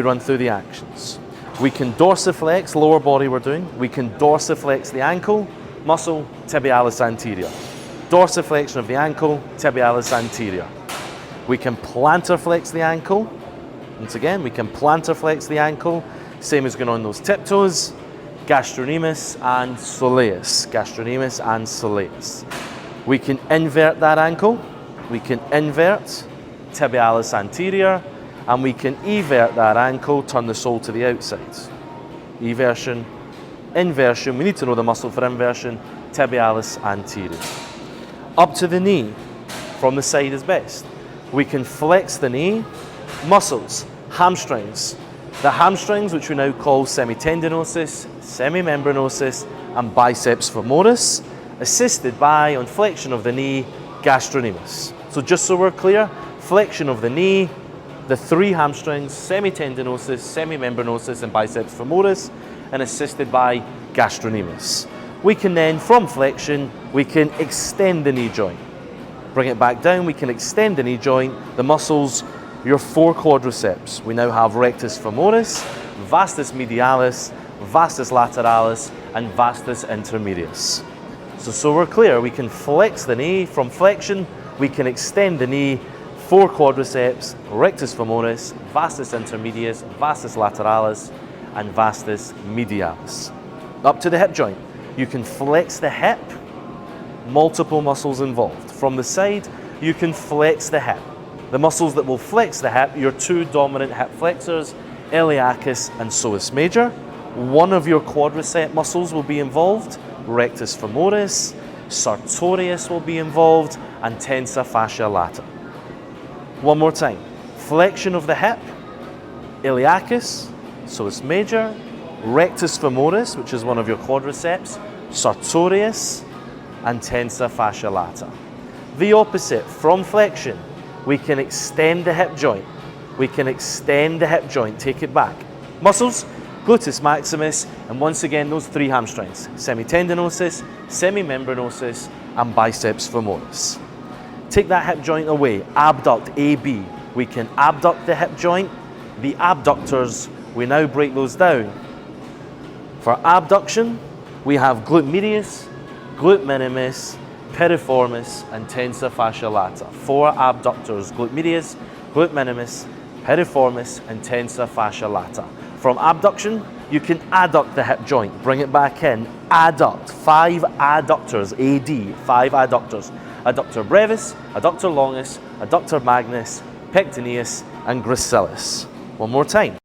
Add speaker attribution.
Speaker 1: We run through the actions. We can dorsiflex, lower body we're doing. We can dorsiflex the ankle, muscle, tibialis anterior. Dorsiflexion of the ankle, tibialis anterior. We can plantar flex the ankle. Once again, we can plantar flex the ankle, same as going on those tiptoes, gastrocnemius and soleus, gastrocnemius and soleus. We can invert that ankle, we can invert tibialis anterior, and we can evert that ankle, turn the sole to the outside. Eversion, inversion, we need to know the muscle for inversion, tibialis anterior. Up to the knee, from the side is best. We can flex the knee, muscles, hamstrings. The hamstrings, which we now call semitendinosus, semimembranosus, and biceps femoris, assisted by, on flexion of the knee, gastrocnemius. So just so we're clear, flexion of the knee, the three hamstrings, semitendinosus, semimembranosus, and biceps femoris, and assisted by gastrocnemius. We can then, from flexion, we can extend the knee joint. Bring it back down, we can extend the knee joint, the muscles, your four quadriceps. We now have rectus femoris, vastus medialis, vastus lateralis, and vastus intermedius. So we're clear, we can flex the knee. From flexion, we can extend the knee, four quadriceps, rectus femoris, vastus intermedius, vastus lateralis, and vastus medialis. Up to the hip joint, you can flex the hip, multiple muscles involved. From the side, you can flex the hip. The muscles that will flex the hip, your two dominant hip flexors, iliacus and psoas major. One of your quadricep muscles will be involved, rectus femoris, sartorius will be involved, and tensor fascia lata. One more time. Flexion of the hip, iliacus, psoas major, rectus femoris, which is one of your quadriceps, sartorius, and tensor fascia lata. The opposite, from flexion, we can extend the hip joint. We can extend the hip joint, take it back. Muscles, gluteus maximus, and once again, those three hamstrings, semitendinosus, semimembranosus, and biceps femoris. Take that hip joint away, abduct, AB. We can abduct the hip joint. The abductors, we now break those down. For abduction, we have glute medius, glute minimus, piriformis, and tensor fascia lata. Four abductors, glute medius, glute minimus, piriformis, and tensor fascia lata. From abduction, you can adduct the hip joint, bring it back in, adduct, five adductors, AD, five adductors. Adductor brevis, adductor longus, adductor magnus, pectineus, and gracilis. One more time.